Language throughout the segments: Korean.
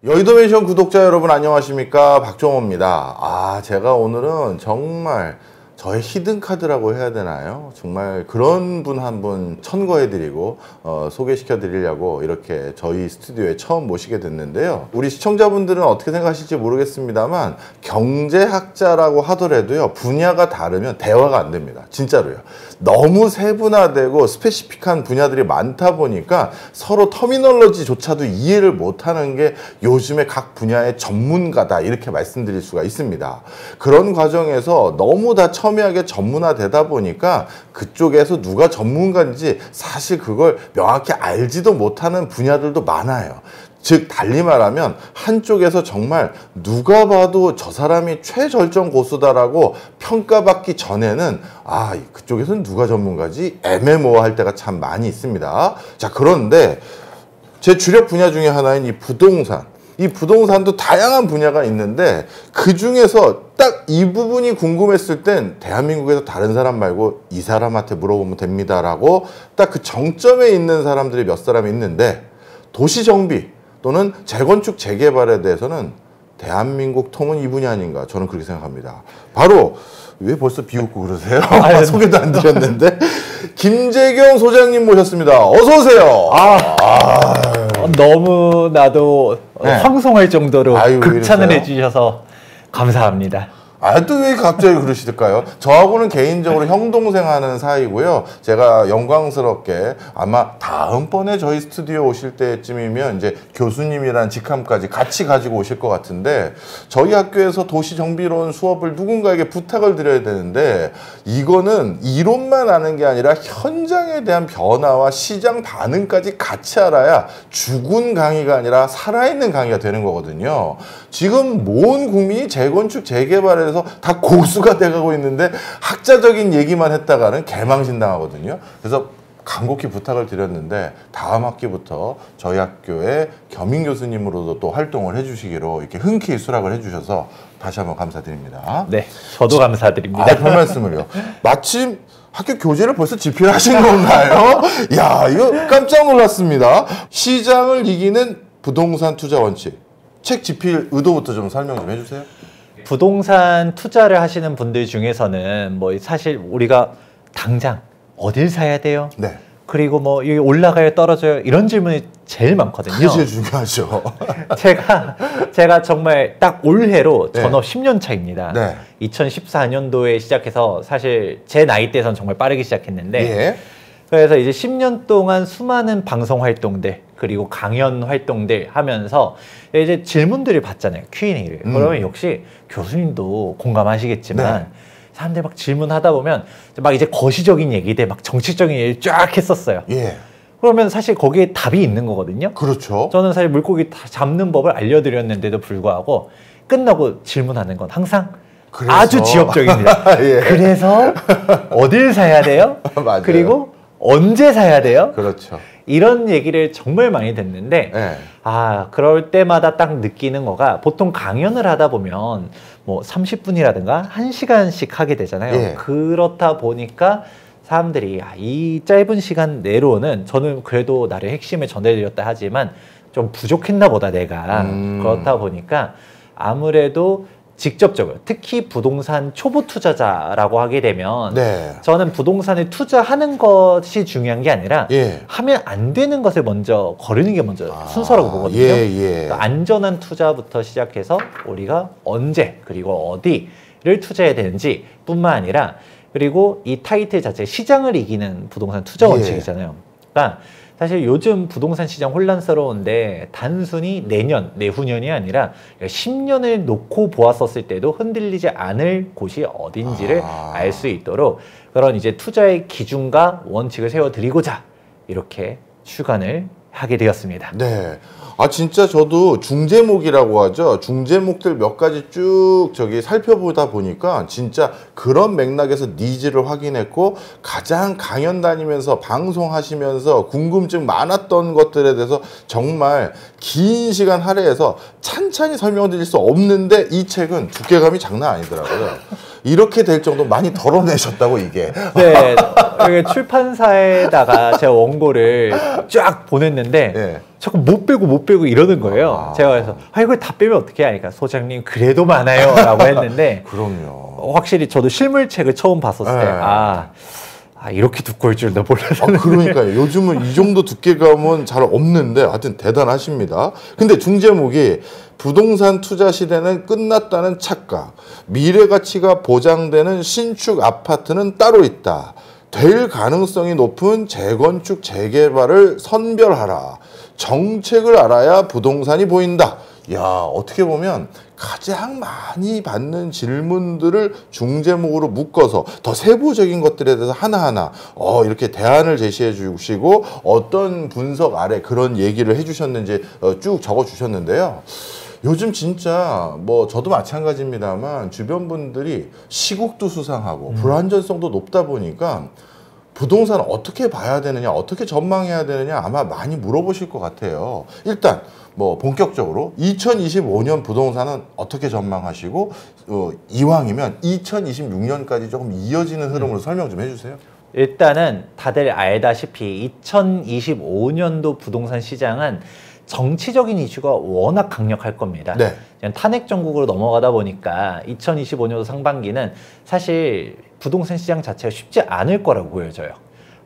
여의도맨션 구독자 여러분 안녕하십니까, 박종호입니다. 제가 오늘은 정말 저의 히든카드라고 해야 되나요? 정말 그런 분 한 분 천거해드리고 소개시켜드리려고 이렇게 저희 스튜디오에 처음 모시게 됐는데요. 우리 시청자분들은 어떻게 생각하실지 모르겠습니다만 경제학자라고 하더라도요, 분야가 다르면 대화가 안 됩니다. 진짜로요. 너무 세분화되고 스페시픽한 분야들이 많다 보니까 서로 터미널로지조차도 이해를 못하는 게 요즘에 각 분야의 전문가다, 이렇게 말씀드릴 수가 있습니다. 그런 과정에서 너무 다 첨예하게 전문화되다 보니까 그쪽에서 누가 전문가인지 사실 그걸 명확히 알지도 못하는 분야들도 많아요. 즉 달리 말하면 한쪽에서 정말 누가 봐도 저 사람이 최절정 고수다라고 평가받기 전에는 그쪽에서는 누가 전문가지 애매모호할 때가 참 많이 있습니다. 자, 그런데 제 주력 분야 중에 하나인 이 부동산도 다양한 분야가 있는데 그 중에서 딱 이 부분이 궁금했을 땐 대한민국에서 다른 사람 말고 이 사람한테 물어보면 됩니다라고 딱 그 정점에 있는 사람들이 몇 사람 있는데, 도시정비 또는 재건축 재개발에 대해서는 대한민국 통은 이 분야 아닌가, 저는 그렇게 생각합니다. 바로 왜 벌써 비웃고 그러세요? 소개도 안 드렸는데 김재경 소장님 모셨습니다. 어서 오세요. 너무나도 황송할 정도로 극찬을 해주셔서 감사합니다. 또 왜 갑자기 그러실까요? 저하고는 개인적으로 형동생 하는 사이고요. 제가 영광스럽게 아마 다음번에 저희 스튜디오 오실 때쯤이면 이제 교수님이란 직함까지 같이 가지고 오실 것 같은데, 저희 학교에서 도시정비론 수업을 누군가에게 부탁을 드려야 되는데 이거는 이론만 아는 게 아니라 현장에 대한 변화와 시장 반응까지 같이 알아야 죽은 강의가 아니라 살아있는 강의가 되는 거거든요. 지금 모든 국민이 재건축 재개발에서 다 고수가 돼가고 있는데 학자적인 얘기만 했다가는 개망신당하거든요. 그래서 간곡히 부탁을 드렸는데 다음 학기부터 저희 학교에 겸임 교수님으로도 또 활동을 해주시기로 이렇게 흔쾌히 수락을 해주셔서 다시 한번 감사드립니다. 네, 저도 감사드립니다. 별 말씀을요. 마침 학교 교재를 벌써 집필하신 건가요? 야, 이거 깜짝 놀랐습니다. 시장을 이기는 부동산 투자 원칙, 책 집필 의도부터 좀 설명 좀 해주세요. 부동산 투자를 하시는 분들 중에서는 사실 우리가 당장 어딜 사야 돼요? 네. 그리고 여기 올라가요, 떨어져요? 이런 질문이 제일 많거든요. 그게 제일 중요하죠. 제가 정말 딱 올해로 전업 10년 차입니다. 네. 2014년도에 시작해서 사실 제 나이대에서는 정말 빠르게 시작했는데, 예. 그래서 이제 10년 동안 수많은 방송 활동들 그리고 강연 활동들 하면서 이제 질문들을 받잖아요, Q&A를. 그러면 역시 교수님도 공감하시겠지만 사람들 막 질문하다 보면 막 이제 거시적인 얘기들, 막 정치적인 얘기를 쫙 했었어요. 예. 그러면 사실 거기에 답이 있는 거거든요. 그렇죠. 저는 사실 물고기 잡는 법을 알려드렸는데도 불구하고 끝나고 질문하는 건 항상 아주 지역적입니다. 예. 그래서 어딜 사야 돼요? 맞아요. 그리고 언제 사야 돼요? 그렇죠. 이런 얘기를 정말 많이 듣는데 그럴 때마다 딱 느끼는 거가, 보통 강연을 하다 보면 30분이라든가 1시간씩 하게 되잖아요. 그렇다 보니까 사람들이 이 짧은 시간 내로는 저는 그래도 나를 핵심을 전해드렸다 하지만 좀 부족했나 보다 내가. 그렇다 보니까 아무래도 직접적으로, 특히 부동산 초보 투자자라고 하게 되면 저는 부동산에 투자하는 것이 중요한 게 아니라 하면 안 되는 것을 먼저 거르는 게 먼저 순서라고 보거든요. 그러니까 안전한 투자부터 시작해서 우리가 언제 그리고 어디를 투자해야 되는지 뿐만 아니라, 그리고 이 타이틀 자체 시장을 이기는 부동산 투자 원칙이잖아요. 그러니까 사실 요즘 부동산 시장 혼란스러운데 단순히 내년, 내후년이 아니라 10년을 놓고 보았었을 때도 흔들리지 않을 곳이 어딘지를 알 수 있도록 그런 이제 투자의 기준과 원칙을 세워드리고자 이렇게 출간을 하게 되었습니다. 네. 진짜 저도 중제목이라고 하죠. 중제목들 몇 가지 쭉 살펴보다 보니까 진짜 그런 맥락에서 니즈를 확인했고, 가장 강연 다니면서 방송하시면서 궁금증 많았던 것들에 대해서 정말 긴 시간 할애해서 찬찬히 설명드릴 수 없는데 이 책은 두께감이 장난 아니더라고요. 이렇게 될 정도 많이 덜어내셨다고 이게. 네, 출판사에다가 제가 원고를 쫙 보냈는데 네. 자꾸 못 빼고 이러는 거예요. 제가 그래서 이걸 다 빼면 어떻게 하니까 소장님 그래도 많아요 라고 했는데 그럼요. 확실히 저도 실물책을 처음 봤었을 때 이렇게 두꺼울 줄도 몰랐는데. 그러니까요. 요즘은 이 정도 두께감은 잘 없는데 하여튼 대단하십니다. 근데 중제목이 부동산 투자 시대는 끝났다는 착각, 미래 가치가 보장되는 신축 아파트는 따로 있다. 될 가능성이 높은 재건축 재개발을 선별하라. 정책을 알아야 부동산이 보인다. 야, 어떻게 보면 가장 많이 받는 질문들을 중제목으로 묶어서 더 세부적인 것들에 대해서 하나하나 이렇게 대안을 제시해 주시고 어떤 분석 아래 그런 얘기를 해주셨는지 쭉 적어 주셨는데요. 요즘 진짜 뭐 저도 마찬가지입니다만 주변 분들이 시국도 수상하고 불안전성도 높다 보니까 부동산 어떻게 봐야 되느냐, 어떻게 전망해야 되느냐 아마 많이 물어보실 것 같아요. 일단 뭐 본격적으로 2025년 부동산은 어떻게 전망하시고 이왕이면 2026년까지 조금 이어지는 흐름으로 설명 좀 해주세요. 일단은 다들 알다시피 2025년도 부동산 시장은 정치적인 이슈가 워낙 강력할 겁니다. 네. 탄핵 정국으로 넘어가다 보니까 2025년도 상반기는 사실 부동산 시장 자체가 쉽지 않을 거라고 보여져요.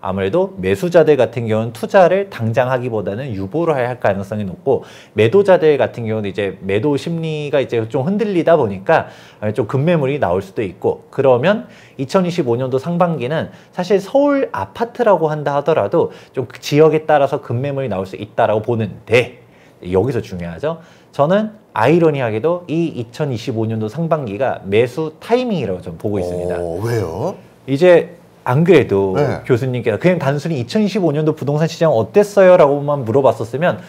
아무래도 매수자들 같은 경우는 투자를 당장 하기보다는 유보를 할 가능성이 높고 매도자들 같은 경우는 이제 매도 심리가 이제 좀 흔들리다 보니까 좀 급매물이 나올 수도 있고, 그러면 2025년도 상반기는 사실 서울 아파트라고 한다 하더라도 좀 지역에 따라서 급매물이 나올 수 있다라고 보는데, 여기서 중요하죠. 저는 아이러니하게도 이 2025년도 상반기가 매수 타이밍이라고 좀 보고 있습니다. 왜요? 이제 안 그래도 교수님께서 그냥 단순히 2025년도 부동산 시장 어땠어요? 라고만 물어봤었으면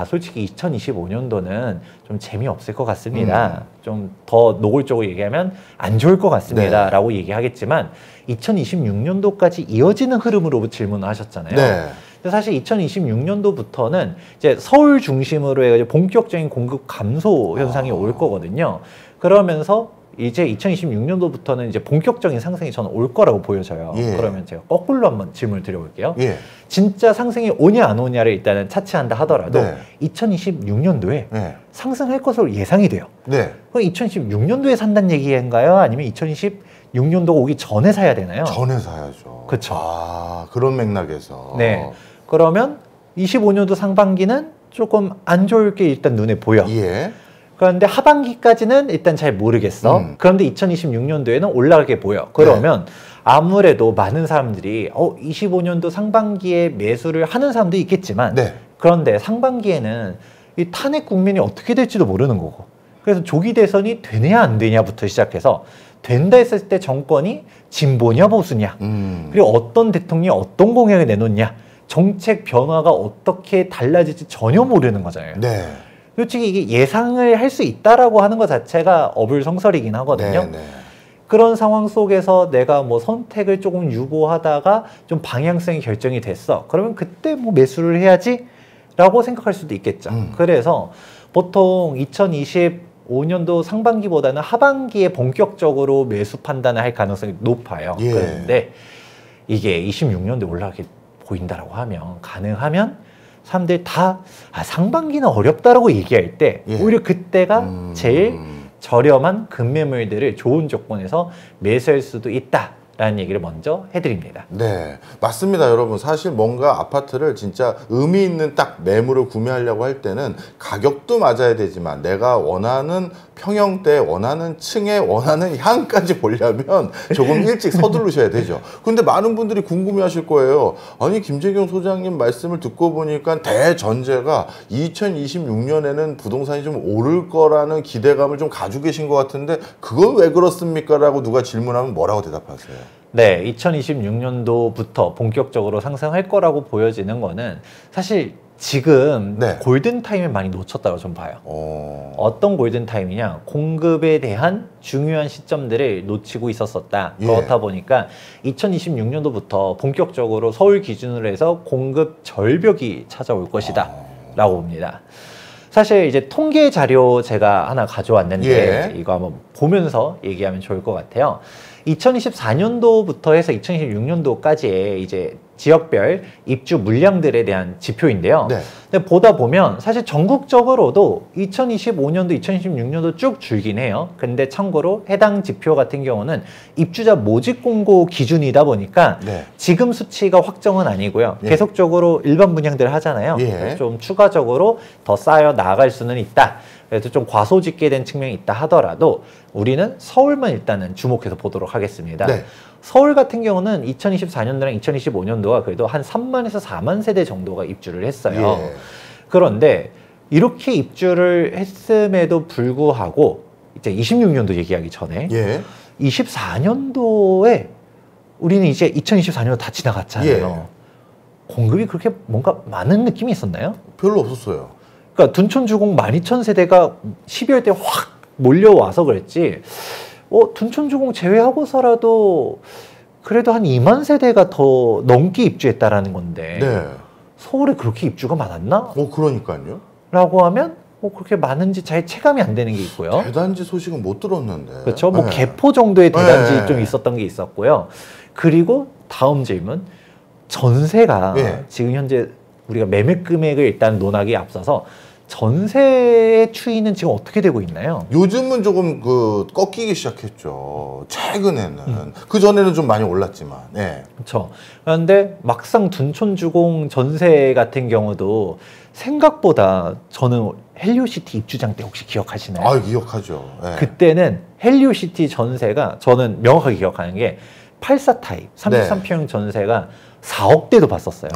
솔직히 2025년도는 좀 재미없을 것 같습니다. 좀 더 노골적으로 얘기하면 안 좋을 것 같습니다. 라고 얘기하겠지만 2026년도까지 이어지는 흐름으로 질문을 하셨잖아요. 근데 사실 2026년도부터는 이제 서울 중심으로 해가지고 본격적인 공급 감소 현상이 올 거거든요. 그러면서 이제 2026년도부터는 이제 본격적인 상승이 저는 올 거라고 보여져요. 그러면 제가 거꾸로 한번 질문을 드려볼게요. 진짜 상승이 오냐 안 오냐를 일단은 차치한다 하더라도 2026년도에 상승할 것으로 예상이 돼요. 그럼 2026년도에 산다는 얘기인가요? 아니면 2026년도가 오기 전에 사야 되나요? 전에 사야죠. 그렇죠. 그런 맥락에서. 그러면 25년도 상반기는 조금 안 좋을 게 일단 눈에 보여. 그런데 하반기까지는 일단 잘 모르겠어. 그런데 2026년도에는 올라가게 보여. 그러면 아무래도 많은 사람들이 25년도 상반기에 매수를 하는 사람도 있겠지만 그런데 상반기에는 이 탄핵 국면이 어떻게 될지도 모르는 거고, 그래서 조기 대선이 되냐 안 되냐부터 시작해서 된다 했을 때 정권이 진보냐 보수냐, 그리고 어떤 대통령이 어떤 공약을 내놓냐, 정책 변화가 어떻게 달라질지 전혀 모르는 거잖아요. 솔직히 이게 예상을 할 수 있다라고 하는 것 자체가 어불성설이긴 하거든요. 그런 상황 속에서 내가 뭐 선택을 조금 유보하다가 좀 방향성이 결정이 됐어. 그러면 그때 뭐 매수를 해야지 라고 생각할 수도 있겠죠. 그래서 보통 2025년도 상반기보다는 하반기에 본격적으로 매수 판단을 할 가능성이 높아요. 그런데 이게 26년도에 올라가게 보인다라고 하면, 가능하면 사람들 다 상반기는 어렵다라고 얘기할 때 오히려 그때가 제일 저렴한 급매물들을 좋은 조건에서 매수할 수도 있다라는 얘기를 먼저 해드립니다. 맞습니다. 여러분, 사실 뭔가 아파트를 진짜 의미 있는 딱 매물을 구매하려고 할 때는 가격도 맞아야 되지만 내가 원하는 평형대, 원하는 층에 원하는 향까지 보려면 조금 일찍 서두르셔야 되죠. 근데 많은 분들이 궁금해하실 거예요. 아니, 김재경 소장님 말씀을 듣고 보니까 대전제가 2026년에는 부동산이 좀 오를 거라는 기대감을 좀 가지고 계신 것 같은데 그건 왜 그렇습니까? 라고 누가 질문하면 뭐라고 대답하세요? 2026년도부터 본격적으로 상승할 거라고 보여지는 거는 사실 지금 골든타임을 많이 놓쳤다고 좀 봐요. 어떤 골든타임이냐, 공급에 대한 중요한 시점들을 놓치고 있었었다. 그렇다 보니까 2026년도부터 본격적으로 서울 기준으로 해서 공급 절벽이 찾아올 것이다 라고 봅니다. 사실 이제 통계 자료 제가 하나 가져왔는데 예. 이거 한번 보면서 얘기하면 좋을 것 같아요. 2024년도부터 해서 2026년도까지의 이제 지역별 입주 물량들에 대한 지표인데요. 네. 근데 보다 보면 사실 전국적으로도 2025년도, 2026년도 쭉 줄긴 해요. 근데 참고로 해당 지표 같은 경우는 입주자 모집 공고 기준이다 보니까 네. 지금 수치가 확정은 아니고요. 예. 계속적으로 일반 분양들 하잖아요. 예. 좀 추가적으로 더 쌓여 나갈 수는 있다. 그래서 좀 과소집계된 측면이 있다 하더라도 우리는 서울만 일단은 주목해서 보도록 하겠습니다. 네. 서울 같은 경우는 2024년도랑 2025년도가 그래도 한 3만에서 4만 세대 정도가 입주를 했어요. 예. 그런데 이렇게 입주를 했음에도 불구하고 이제 26년도 얘기하기 전에 예. 24년도에 우리는 이제 2024년도 다 지나갔잖아요. 예. 공급이 그렇게 뭔가 많은 느낌이 있었나요? 별로 없었어요. 그러니까 둔촌주공 12,000세대가 12월 때 확 몰려와서 그랬지. 둔촌주공 제외하고서라도 그래도 한 2만 세대가 더 넘게 입주했다라는 건데 네. 서울에 그렇게 입주가 많았나? 그러니까요. 라고 하면 그렇게 많은지 잘 체감이 안 되는 게 있고요. 대단지 소식은 못 들었는데. 그렇죠. 뭐 네. 개포 정도의 대단지 네. 좀 있었던 게 있었고요. 그리고 다음 질문. 전세가 네. 지금 현재 우리가 매매 금액을 일단 논하기에 앞서서 전세의 추이는 지금 어떻게 되고 있나요? 요즘은 조금 꺾이기 시작했죠. 최근에는. 그 전에는 좀 많이 올랐지만. 네. 그렇죠. 그런데 막상 둔촌주공 전세 같은 경우도 생각보다 저는 헬리오시티 입주장 때 혹시 기억하시나요? 기억하죠. 네. 그때는 헬리오시티 전세가 저는 명확하게 기억하는 게 84 타입 33평형 전세가 4억대도 봤었어요.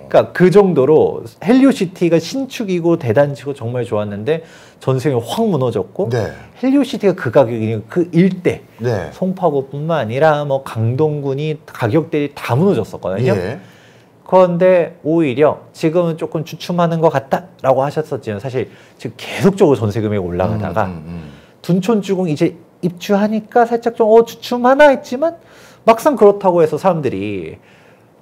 그러니까 그 정도로 헬리오시티가 신축이고 대단지고 정말 좋았는데 전세가 확 무너졌고 네. 헬리오시티가 그 가격이 그 일대 네. 송파구뿐만 아니라 뭐 강동군이 가격대이 다 무너졌었거든요. 예. 그런데 오히려 지금은 조금 주춤하는 것 같다라고 하셨었지만 사실 지금 계속적으로 전세 금액이 올라가다가 둔촌주공 이제 입주하니까 살짝 좀 주춤하나 했지만 막상 그렇다고 해서 사람들이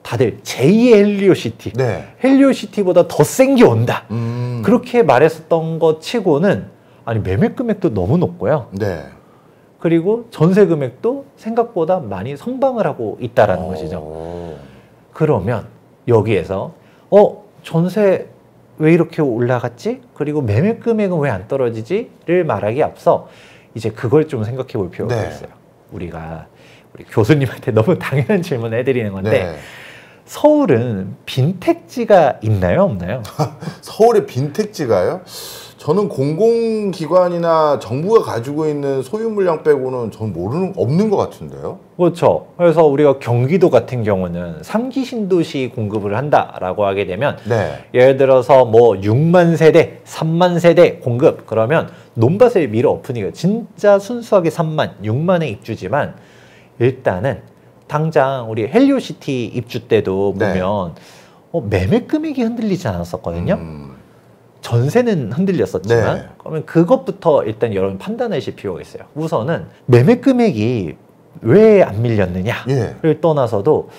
다들 제2의 헬리오시티, 네. 헬리오시티보다 더 센 게 온다. 음. 그렇게 말했었던 것 치고는 아니 매매 금액도 너무 높고요. 네. 그리고 전세 금액도 생각보다 많이 선방을 하고 있다라는 것이죠. 그러면 여기에서 전세 왜 이렇게 올라갔지? 그리고 매매 금액은 왜 안 떨어지지?를 말하기에 앞서 이제 그걸 좀 생각해 볼 필요가 네. 있어요. 우리 교수님한테 너무 당연한 질문을 해드리는 건데 네. 서울은 빈택지가 있나요? 없나요? 서울에 빈택지가요? 저는 공공기관이나 정부가 가지고 있는 소유 물량 빼고는 전 없는 것 같은데요. 그렇죠. 그래서 우리가 경기도 같은 경우는 3기 신도시 공급을 한다라고 하게 되면 네. 예를 들어서 뭐 6만 세대, 3만 세대 공급 그러면 논밭을 밀어 엎으니까 진짜 순수하게 3만, 6만의 입주지만 일단은 당장 우리 헬리오시티 입주 때도 보면 매매 금액이 흔들리지 않았었거든요. 전세는 흔들렸었지만 네. 그러면 그것부터 일단 여러분 판단하실 필요가 있어요. 우선은 매매 금액이 왜 안 밀렸느냐를 예. 떠나서도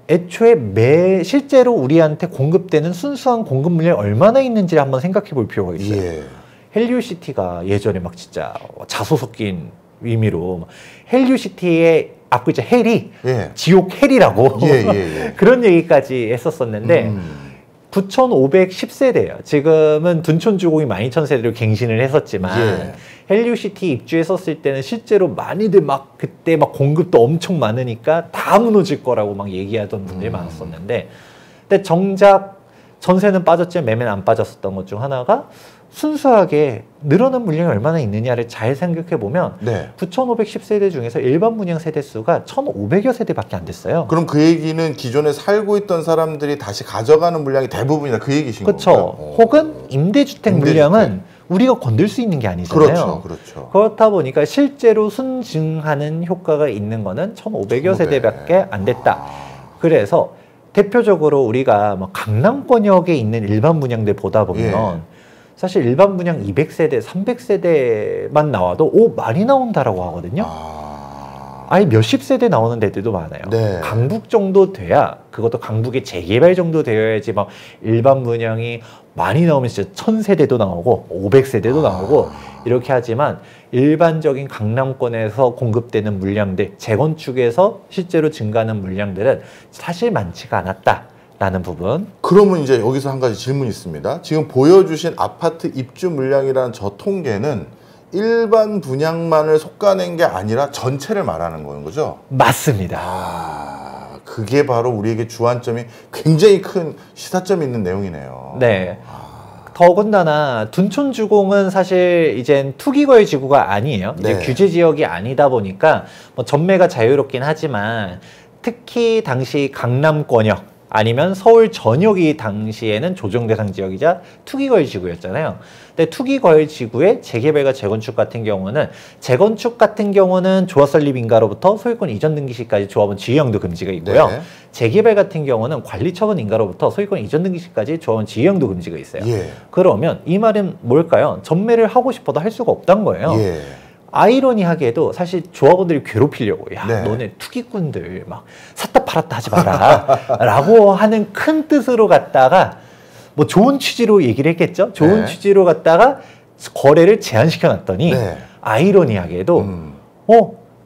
애초에 실제로 우리한테 공급되는 순수한 공급 물량이 얼마나 있는지를 한번 생각해 볼 필요가 있어요. 예. 헬리오시티가 예전에 막 진짜 자소 섞인 의미로 헬리오시티의 앞글자 헬이 예. 지옥 헬이라고 예. 그런 얘기까지 했었었는데 9,510세대예요. 지금은 둔촌주공이 12,000세대로 갱신을 했었지만 헬리오시티 입주했었을 때는 실제로 많이들 그때 공급도 엄청 많으니까 다 무너질 거라고 얘기하던 분들이 많았었는데 근데 정작 전세는 빠졌지만 매매는 안 빠졌었던 것 중 하나가 순수하게 늘어난 물량이 얼마나 있느냐를 잘 생각해 보면 9,510세대 중에서 일반 분양 세대 수가 1,500여 세대밖에 안 됐어요. 그럼 그 얘기는 기존에 살고 있던 사람들이 다시 가져가는 물량이 대부분이다 그 얘기신 건가요? 그렇죠. 혹은 임대주택 물량은 우리가 건들 수 있는 게 아니잖아요. 그렇죠. 그렇다 보니까 실제로 순증하는 효과가 있는 거는 1,500여 세대밖에 안 됐다. 그래서 대표적으로 우리가 강남권역에 있는 일반 분양들 보다 보면 사실 일반 분양 200세대, 300세대만 나와도 많이 나온다라고 하거든요. 아예 몇십 세대 나오는 데들도 많아요. 네. 강북 정도 돼야, 그것도 강북의 재개발 정도 되어야지 막 일반 분양이 많이 나오면 진짜 1000세대도 나오고 500세대도 나오고 이렇게 하지만 일반적인 강남권에서 공급되는 물량들, 재건축에서 실제로 증가하는 물량들은 사실 많지가 않았다라는 부분. 그러면 이제 여기서 한 가지 질문이 있습니다. 지금 보여주신 아파트 입주 물량이라는 저 통계는 일반 분양만을 솎아낸 게 아니라 전체를 말하는 거죠? 맞습니다. 그게 바로 우리에게 주안점이 굉장히 큰 시사점이 있는 내용이네요. 네. 더군다나 둔촌주공은 사실 이젠 투기거래 지구가 아니에요. 이제 네. 규제 지역이 아니다 보니까 뭐 전매가 자유롭긴 하지만 특히 당시 강남권역 아니면 서울 전역이 당시에는 조정 대상 지역이자 투기거래 지구였잖아요. 근데 투기거래 지구의 재개발과 재건축 같은 경우는 조합 설립 인가로부터 소유권 이전 등기 시까지 조합원 지위형도 금지가 있고요. 네. 재개발 같은 경우는 관리 처분 인가로부터 소유권 이전 등기 시까지 조합원 지위형도 금지가 있어요. 예. 그러면 이 말은 뭘까요? 전매를 하고 싶어도 할 수가 없다는 거예요. 예. 아이러니하게도 사실 조합원들이 괴롭히려고, 야, 네. 너네 투기꾼들 막 샀다 팔았다 하지 마라 라고 하는 큰 뜻으로 갖다가 뭐 좋은 취지로 얘기를 했겠죠. 좋은 네. 취지로 갖다가 거래를 제한시켜 놨더니 네. 아이러니하게도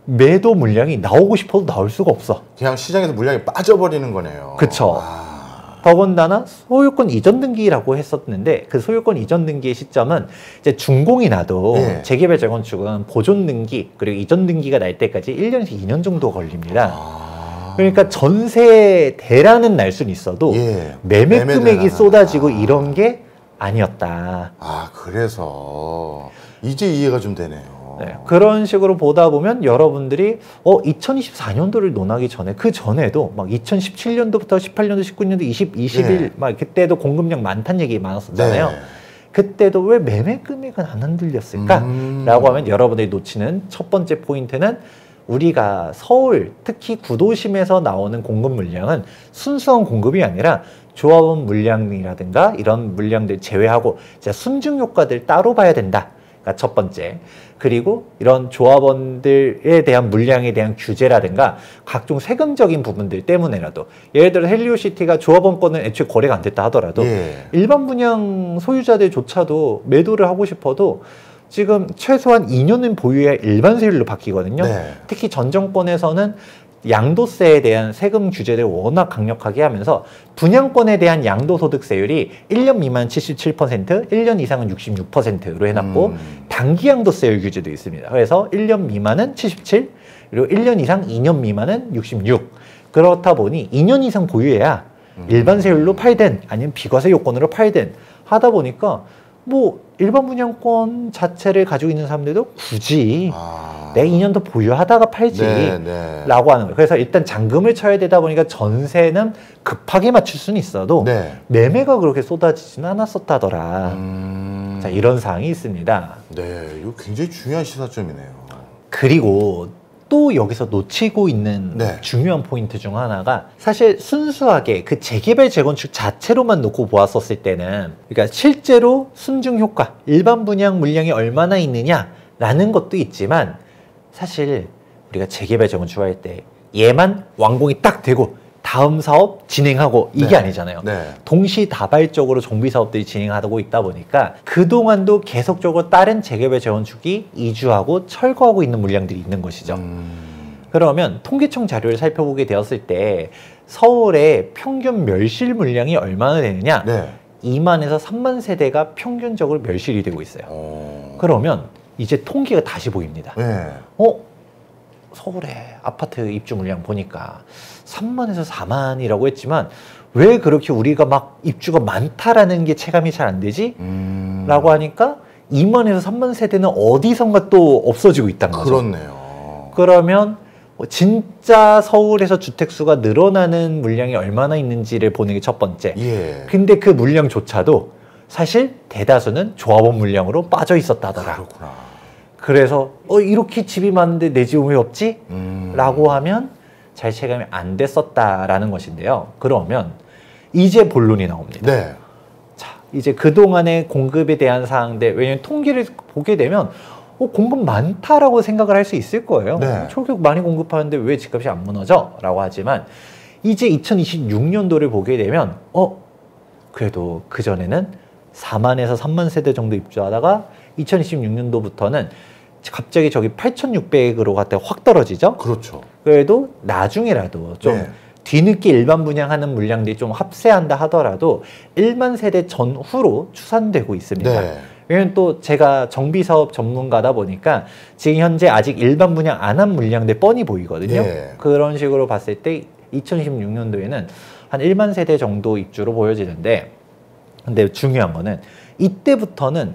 매도 물량이 나오고 싶어도 나올 수가 없어. 그냥 시장에서 물량이 빠져버리는 거네요. 그쵸. 더군다나 소유권 이전 등기라고 했었는데 그 소유권 이전 등기의 시점은 이제 준공이 나도 네. 재개발 재건축은 보존 등기 그리고 이전 등기가 날 때까지 1년에서 2년 정도 걸립니다. 그러니까 전세 대란은 날 수는 있어도 예. 매매 금액이 쏟아지고 이런 게 아니었다. 그래서 이제 이해가 좀 되네요. 네, 그런 식으로 보다 보면 여러분들이 2024년도를 논하기 전에 그 전에도 막 2017년도부터 18년도, 19년도, 21, 네. 막 그때도 공급량 많다는 얘기 많았었잖아요. 네. 그때도 왜 매매 금액은 안 흔들렸을까? 라고 하면 여러분들이 놓치는 첫 번째 포인트는 우리가 서울, 특히 구도심에서 나오는 공급 물량은 순수한 공급이 아니라 조합원 물량이라든가 이런 물량들 제외하고 순증 효과들 따로 봐야 된다. 가 첫 번째. 그리고 이런 조합원들에 대한 물량에 대한 규제라든가 각종 세금적인 부분들 때문에라도, 예를 들어 헬리오시티가 조합원권은 애초에 거래가 안 됐다 하더라도 일반 분양 소유자들조차도 매도를 하고 싶어도 지금 최소한 2년은 보유해야 일반 세율로 바뀌거든요. 네. 특히 전 정권에서는 양도세에 대한 세금 규제를 워낙 강력하게 하면서 분양권에 대한 양도소득세율이 1년 미만 77%, 1년 이상은 66%로 해놨고 단기 양도세율 규제도 있습니다. 그래서 1년 미만은 77, 그리고 1년 이상 2년 미만은 66. 그렇다 보니 2년 이상 보유해야 일반 세율로 팔든 아니면 비과세 요건으로 팔든 하다 보니까 뭐 일반 분양권 자체를 가지고 있는 사람들도 굳이 내가 2년 더 보유하다가 팔지 라고 하는 거예요. 그래서 일단 잔금을 쳐야 되다 보니까 전세는 급하게 맞출 수는 있어도 매매가 그렇게 쏟아지지는 않았었다더라. 자, 이런 사항이 있습니다. 네, 이거 굉장히 중요한 시사점이네요. 그리고 또 여기서 놓치고 있는 중요한 포인트 중 하나가, 사실 순수하게 그 재개발 재건축 자체로만 놓고 보았었을 때는, 그러니까 실제로 순증 효과, 일반 분양 물량이 얼마나 있느냐라는 것도 있지만, 사실 우리가 재개발 재건축 할 때 얘만 완공이 딱 되고 다음 사업 진행하고 이게 아니잖아요. 동시다발적으로 정비 사업들이 진행하고 있다 보니까 그동안도 계속적으로 다른 재개발 재건축이 이주하고 철거하고 있는 물량들이 있는 것이죠. 그러면 통계청 자료를 살펴보게 되었을 때 서울의 평균 멸실 물량이 얼마나 되느냐? 2만에서 3만 세대가 평균적으로 멸실이 되고 있어요. 그러면 이제 통계가 다시 보입니다. 서울의 아파트 입주 물량 보니까 3만에서 4만이라고 했지만 왜 그렇게 우리가 막 입주가 많다라는 게 체감이 잘 안 되지? 라고 하니까 2만에서 3만 세대는 어디선가 또 없어지고 있다는 거죠. 그렇네요. 그러면 진짜 서울에서 주택수가 늘어나는 물량이 얼마나 있는지를 보는 게 첫 번째. 근데 그 물량조차도 사실 대다수는 조합원 물량으로 빠져 있었다더라. 그렇구나. 그래서 이렇게 집이 많은데 내 집은 왜 없지? 라고 하면 잘 체감이 안 됐었다라는 것인데요. 그러면 이제 본론이 나옵니다. 자, 이제 그동안의 공급에 대한 사항들, 왜냐면 통계를 보게 되면 공급 많다라고 생각을 할 수 있을 거예요. 네. 초교육 많이 공급하는데 왜 집값이 안 무너져? 라고 하지만 이제 2026년도를 보게 되면 그래도 그전에는 4만에서 3만 세대 정도 입주하다가 2026년도부터는 갑자기 저기 8,600으로 갔다가 확 떨어지죠? 그렇죠. 그래도 나중에라도 좀 네. 뒤늦게 일반 분양하는 물량들이 좀 합세한다 하더라도 1만 세대 전후로 추산되고 있습니다. 네. 왜냐면 또 제가 정비사업 전문가다 보니까 지금 현재 아직 일반 분양 안 한 물량들 뻔히 보이거든요. 네. 그런 식으로 봤을 때 2026년도에는 한 1만 세대 정도 입주로 보여지는데, 근데 중요한 거는 이때부터는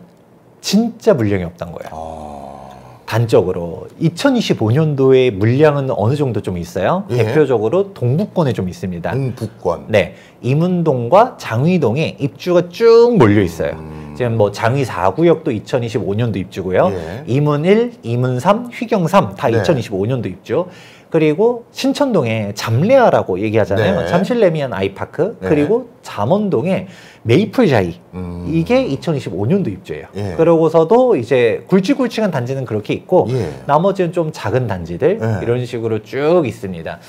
진짜 물량이 없단 거예요. 단적으로 2025년도에 물량은 어느 정도 좀 있어요. 예. 대표적으로 동북권에 좀 있습니다. 동북권. 네, 임은동과 장위동에 입주가 쭉 몰려 있어요. 지금 뭐 장위 4구역도 2025년도 입주고요. 예. 임은 1, 임은 3, 휘경 3 다 네. 2025년도 입주. 그리고 신천동에 잠레아라고 얘기하잖아요. 네. 잠실레미안 아이파크. 네. 그리고 잠원동에 메이플자이. 이게 2025년도 입주예요. 예. 그러고서도 이제 굵직굵직한 단지는 그렇게 있고 예. 나머지는 좀 작은 단지들 예. 이런 식으로 쭉 있습니다.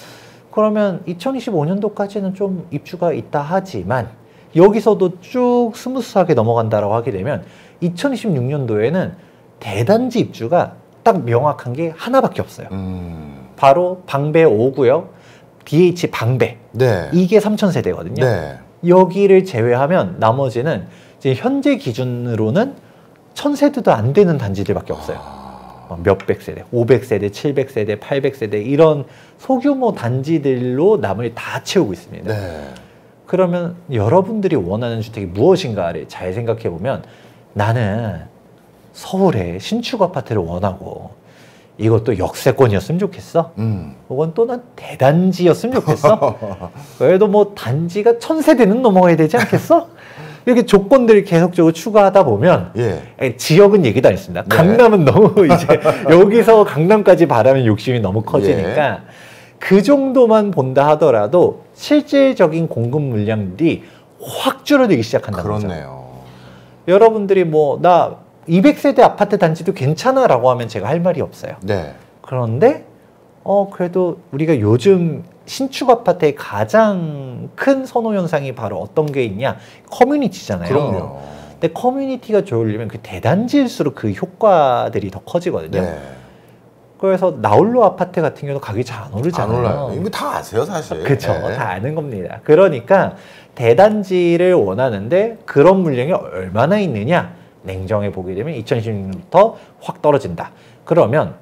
그러면 2025년도까지는 좀 입주가 있다 하지만 여기서도 쭉 스무스하게 넘어간다라고 하게 되면 2026년도에는 대단지 입주가 딱 명확한 게 하나밖에 없어요. 바로 방배 5구역 DH 방배. 네. 이게 3,000세대거든요. 네. 여기를 제외하면 나머지는 이제 현재 기준으로는 1,000세대도 안 되는 단지들밖에 없어요. 몇백 세대, 500세대, 700세대, 800세대 이런 소규모 단지들로 남을 다 채우고 있습니다. 네. 그러면 여러분들이 원하는 주택이 무엇인가를 잘 생각해 보면 나는 서울에 신축 아파트를 원하고 이것도 역세권이었으면 좋겠어. 혹은 또 난 대단지였으면 좋겠어. 그래도 뭐 단지가 1,000세대는 넘어가야 되지 않겠어? 이렇게 조건들을 계속적으로 추가하다 보면 예. 지역은 얘기도 안 했습니다. 네. 강남은 너무 이제 여기서 강남까지 바라면 욕심이 너무 커지니까 예. 그 정도만 본다 하더라도 실질적인 공급 물량들이 확 줄어들기 시작한다는 거죠. 그렇네요. 여러분들이 뭐 나 200세대 아파트 단지도 괜찮아 라고 하면 제가 할 말이 없어요. 네. 그런데 그래도 우리가 요즘 신축 아파트의 가장 큰 선호 현상이 바로 어떤 게 있냐? 커뮤니티잖아요. 그럼요. 근데 커뮤니티가 좋으려면 그 대단지일수록 그 효과들이 더 커지거든요. 네. 그래서 나홀로 아파트 같은 경우도 가격이 잘 안 오르잖아요. 안 올라요. 이거 다 아세요, 사실. 그렇죠. 네. 다 아는 겁니다. 그러니까 대단지를 원하는데 그런 물량이 얼마나 있느냐? 냉정해 보게 되면 2026년부터 확 떨어진다. 그러면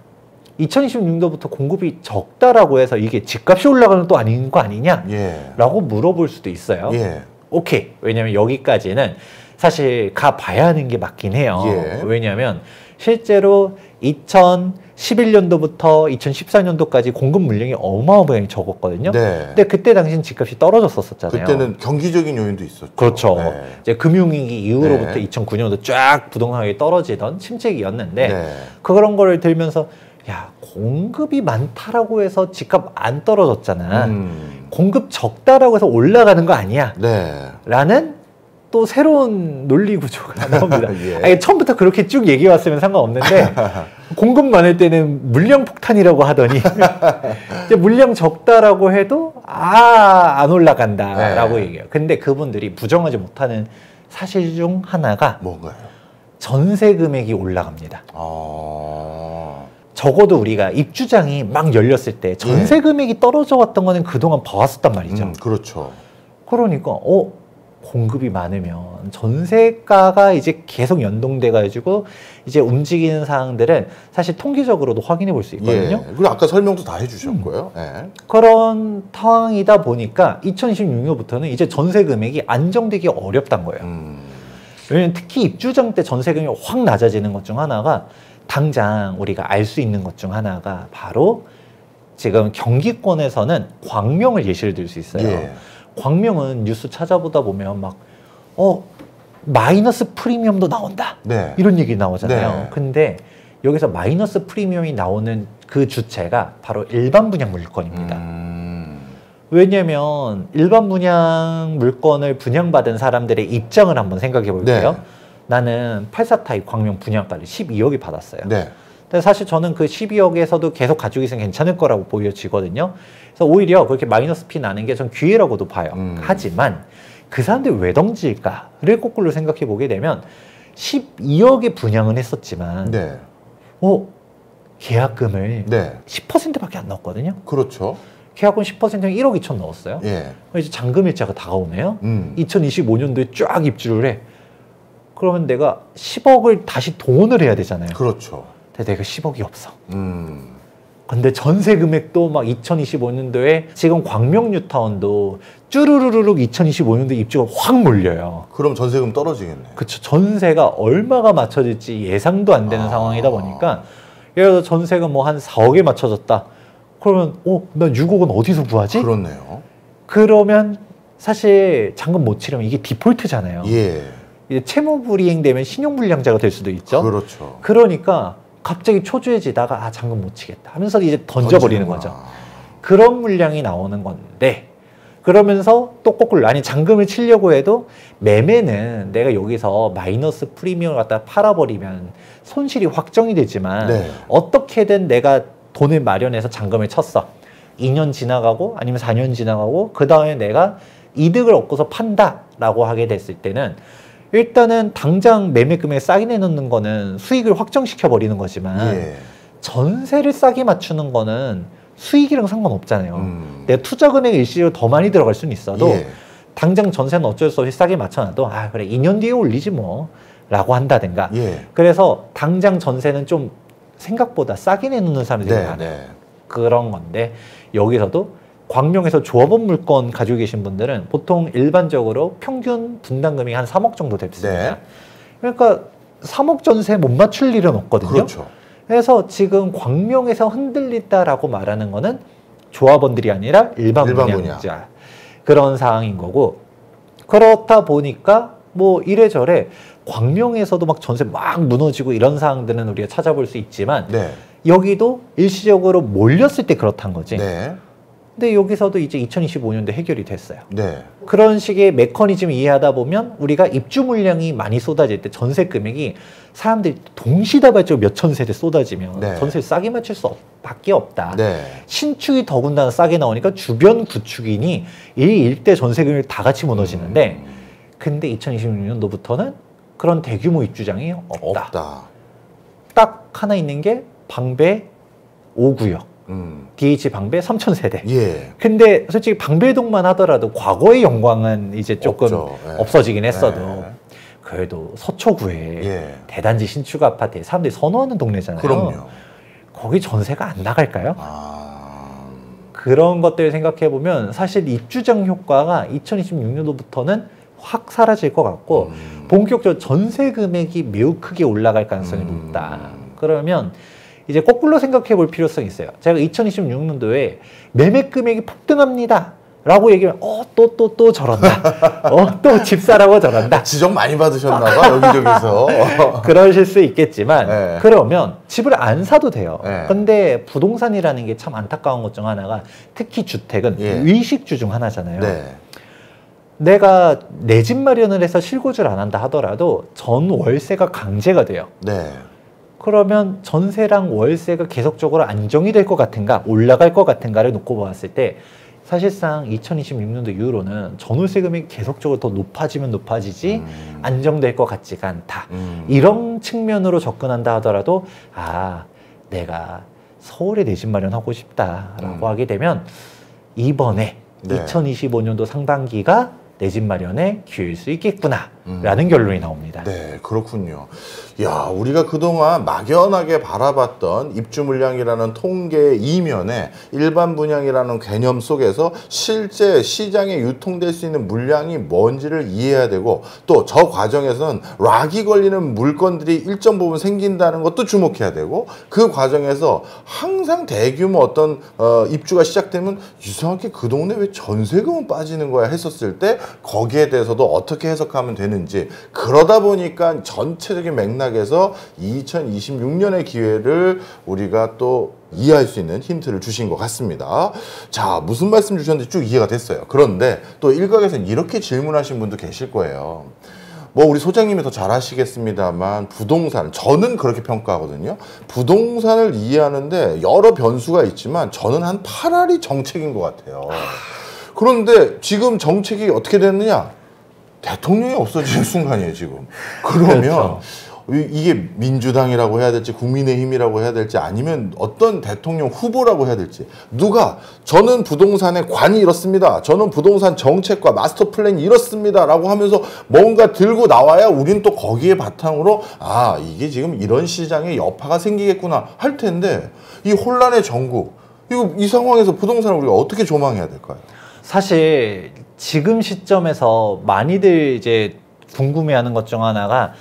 2026년도부터 공급이 적다라고 해서 이게 집값이 올라가는 또 아닌 거 아니냐? 예. 라고 물어볼 수도 있어요. 예. 오케이. 왜냐면 여기까지는 사실 가봐야 하는 게 맞긴 해요. 예. 왜냐하면 실제로 2011년도부터 2014년도까지 공급 물량이 어마어마하게 적었거든요. 네. 근데 그때 당시엔 집값이 떨어졌었잖아요. 그때는 경기적인 요인도 있었죠. 그렇죠. 네. 이제 금융위기 이후로부터 네. 2009년도 쫙 부동산이 떨어지던 침체기였는데 네. 그런 거를 들면서 야 공급이 많다라고 해서 집값 안 떨어졌잖아. 공급 적다라고 해서 올라가는 거 아니야. 네. 라는 또 새로운 논리 구조가 나옵니다. 예. 아니, 처음부터 그렇게 쭉 얘기해 왔으면 상관없는데 공급 많을 때는 물량 폭탄이라고 하더니 이제 물량 적다라고 해도 안 올라간다라고 네. 얘기해요. 근데 그분들이 부정하지 못하는 사실 중 하나가 뭔가요? 전세 금액이 올라갑니다. 아... 적어도 우리가 입주장이 막 열렸을 때 전세 금액이 떨어져 왔던 거는 그동안 봐왔었단 말이죠. 그렇죠. 그러니까 공급이 많으면 전세가가 이제 계속 연동돼 가지고 이제 움직이는 사항들은 사실 통계적으로도 확인해 볼 수 있거든요. 예. 그리고 아까 설명도 다 해주셨고요. 예. 그런 상황이다 보니까 2026년부터는 이제 전세 금액이 안정되기 어렵단 거예요. 왜냐면 특히 입주장 때 전세 금액이 확 낮아지는 것 중 하나가 당장 우리가 알 수 있는 것 중 하나가 바로 지금 경기권에서는 광명을 예시를 들 수 있어요. 예. 광명은 뉴스 찾아보다 보면 막 마이너스 프리미엄도 나온다. 네. 이런 얘기 나오잖아요. 네. 근데 여기서 마이너스 프리미엄이 나오는 그 주체가 바로 일반 분양 물건입니다. 왜냐면 일반 분양 물건을 분양받은 사람들의 입장을 한번 생각해 볼게요. 네. 나는 84타입 광명 분양가를 12억이 받았어요. 네. 근데 사실 저는 그 12억에서도 계속 가지고 있으면 괜찮을 거라고 보여지거든요. 그래서 오히려 그렇게 마이너스 피 나는 게 전 기회라고도 봐요. 하지만 그 사람들이 왜 덩질까를 거꾸로 생각해 보게 되면 12억에 분양은 했었지만 네. 계약금을 네. 10%밖에 안 넣었거든요. 그렇죠. 계약금 10%는 1억 2천 넣었어요. 예. 이제 잔금일자가 다가오네요. 2025년도에 쫙 입주를 해. 그러면 내가 10억을 다시 동원을 해야 되잖아요. 그렇죠. 근데 내가 10억이 없어. 근데 전세 금액도 막 2025년도에 지금 광명 뉴타운도 쭈루루루룩 2025년도 입주가 확 몰려요. 그럼 전세금 떨어지겠네. 그렇죠. 전세가 얼마가 맞춰질지 예상도 안 되는 상황이다 보니까 예를 들어 전세가 뭐 한 4억에 맞춰졌다. 그러면 나 6억은 어디서 구하지? 그렇네요. 그러면 사실 잔금 못 치려면 이게 디폴트잖아요. 예. 이제 채무불이행되면 신용불량자가 될 수도 있죠. 그렇죠. 그러니까 갑자기 초조해지다가 잔금 못 치겠다 하면서 이제 던져버리는 거죠. 그런 물량이 나오는 건데 그러면서 또 거꾸로 아니 잔금을 치려고 해도 매매는 내가 여기서 마이너스 프리미엄을 갖다 팔아버리면 손실이 확정이 되지만 네. 어떻게든 내가 돈을 마련해서 잔금을 쳤어. 2년 지나가고 아니면 4년 지나가고 그 다음에 내가 이득을 얻고서 판다라고 하게 됐을 때는 일단은 당장 매매 금액 싸게 내놓는 거는 수익을 확정시켜 버리는 거지만 예. 전세를 싸게 맞추는 거는 수익이랑 상관없잖아요. 내가 투자 금액이 일시적으로 더 많이 들어갈 수는 있어도 예. 당장 전세는 어쩔 수 없이 싸게 맞춰놔도 그래 2년 뒤에 올리지 뭐 라고 한다든가. 예. 그래서 당장 전세는 좀 생각보다 싸게 내놓는 사람들이 많아요. 네. 그런 건데 여기서도 광명에서 조합원 물건 가지고 계신 분들은 보통 일반적으로 평균 분담금이 한 3억 정도 됐습니다. 네. 그러니까 3억 전세 못 맞출 일은 없거든요. 그렇죠. 그래서 지금 광명에서 흔들린다라고 말하는 거는 조합원들이 아니라 일반 분양자 그런 상황인 거고 그렇다 보니까 뭐 이래저래 광명에서도 막 전세 막 무너지고 이런 상황들은 우리가 찾아볼 수 있지만 네. 여기도 일시적으로 몰렸을 때 그렇단 거지. 네. 근데 여기서도 이제 2025년도에 해결이 됐어요. 네. 그런 식의 메커니즘 이해하다 보면 우리가 입주 물량이 많이 쏟아질 때 전세 금액이 사람들이 동시다발적으로 몇천 세대 쏟아지면 네. 전세를 싸게 맞출 수밖에 없다. 네. 신축이 더군다나 싸게 나오니까 주변 구축인이 이 일대 전세 금액이 다 같이 무너지는데 근데 2026년도부터는 그런 대규모 입주장이 없다. 딱 하나 있는 게 방배 5구역. DH 방배 3,000세대. 예. 근데 솔직히 방배동만 하더라도 과거의 영광은 이제 조금 예. 없어지긴 했어도 예. 그래도 서초구에 예. 대단지 신축 아파트에 사람들이 선호하는 동네잖아요. 그럼요. 거기 전세가 안 나갈까요? 그런 것들 생각해 보면 사실 입주장 효과가 2026년도부터는 확 사라질 것 같고 본격적으로 전세 금액이 매우 크게 올라갈 가능성이 높다. 그러면 이제 거꾸로 생각해 볼 필요성이 있어요. 제가 2026년도에 매매 금액이 폭등합니다. 라고 얘기하면 또 저런다. 또 집사라고 저런다. 지적 많이 받으셨나봐 여기저기서. 그러실 수 있겠지만 네. 그러면 집을 안 사도 돼요. 네. 근데 부동산이라는 게 참 안타까운 것 중 하나가 특히 주택은 예. 위식주 중 하나잖아요. 네. 내가 내 집 마련을 해서 실거주를 안 한다 하더라도 전 월세가 강제가 돼요. 네. 그러면 전세랑 월세가 계속적으로 안정이 될 것 같은가 올라갈 것 같은가를 놓고 보았을 때 사실상 2026년도 이후로는 전월세 금액이 계속적으로 더 높아지면 높아지지 안정될 것 같지가 않다. 이런 측면으로 접근한다 하더라도 내가 서울에 내 집 마련하고 싶다라고 하게 되면 이번에 네. 2025년도 상반기가 내 집 마련의 기회일 수 있겠구나 라는 결론이 나옵니다. 네, 그렇군요. 야, 우리가 그동안 막연하게 바라봤던 입주 물량이라는 통계의 이면에 일반 분양이라는 개념 속에서 실제 시장에 유통될 수 있는 물량이 뭔지를 이해해야 되고 또 저 과정에서는 락이 걸리는 물건들이 일정 부분 생긴다는 것도 주목해야 되고 그 과정에서 항상 대규모 어떤 입주가 시작되면 이상하게 그 동네 왜 전세금은 빠지는 거야 했었을 때 거기에 대해서도 어떻게 해석하면 되는지 그러다 보니까 전체적인 맥락에서 2026년의 기회를 우리가 또 이해할 수 있는 힌트를 주신 것 같습니다. 자, 무슨 말씀 주셨는지 쭉 이해가 됐어요. 그런데 또 일각에서는 이렇게 질문하신 분도 계실 거예요. 뭐 우리 소장님이 더 잘 아시겠습니다만 부동산, 저는 그렇게 평가하거든요. 부동산을 이해하는데 여러 변수가 있지만 저는 한 8알이 정책인 것 같아요. 그런데 지금 정책이 어떻게 됐느냐? 대통령이 없어지는 순간이에요, 지금. 그러면 그렇죠. 이게 민주당이라고 해야 될지 국민의힘이라고 해야 될지 아니면 어떤 대통령 후보라고 해야 될지 누가 저는 부동산의 관이 이렇습니다. 저는 부동산 정책과 마스터 플랜이 이렇습니다. 라고 하면서 뭔가 들고 나와야 우린 또 거기에 바탕으로 아 이게 지금 이런 시장에 여파가 생기겠구나 할 텐데 이 혼란의 전국 이 상황에서 부동산을 우리가 어떻게 조망해야 될까요? 사실 지금 시점에서 많이들 이제 궁금해하는 것 중 하나가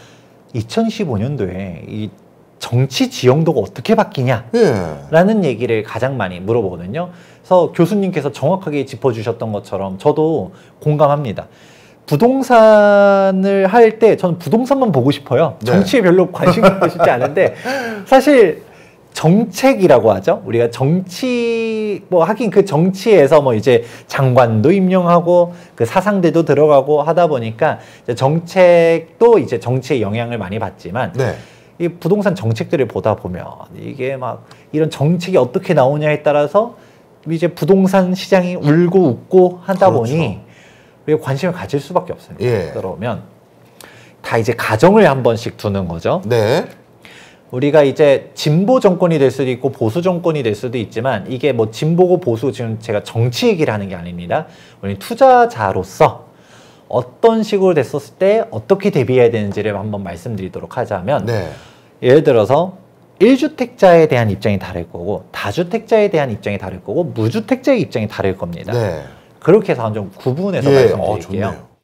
2015년도에 이 정치 지형도가 어떻게 바뀌냐라는 얘기를 가장 많이 물어보거든요. 그래서 교수님께서 정확하게 짚어주셨던 것처럼 저도 공감합니다. 부동산을 할 때 저는 부동산만 보고 싶어요. 정치에 별로 관심 갖고 싶지 않은데 사실 정책이라고 하죠. 우리가 정치 뭐 하긴 그 정치에서 뭐 이제 장관도 임명하고 그 사상들도 들어가고 하다 보니까 이제 정책도 이제 정치의 영향을 많이 받지만 이 부동산 정책들을 보다 보면 이게 막 이런 정책이 어떻게 나오냐에 따라서 이제 부동산 시장이 울고 웃고 하다 보니 우리가 관심을 가질 수밖에 없어요. 그러면 다 이제 가정을 한 번씩 두는 거죠. 우리가 이제 진보 정권이 될 수도 있고 보수 정권이 될 수도 있지만 이게 뭐 진보고 보수 지금 제가 정치 얘기를 하는 게 아닙니다. 우리 투자자로서 어떤 식으로 됐었을 때 어떻게 대비해야 되는지를 한번 말씀드리도록 하자면 예를 들어서 1주택자에 대한 입장이 다를 거고 다주택자에 대한 입장이 다를 거고 무주택자의 입장이 다를 겁니다. 그렇게 해서 좀 구분해서 말씀드릴게요.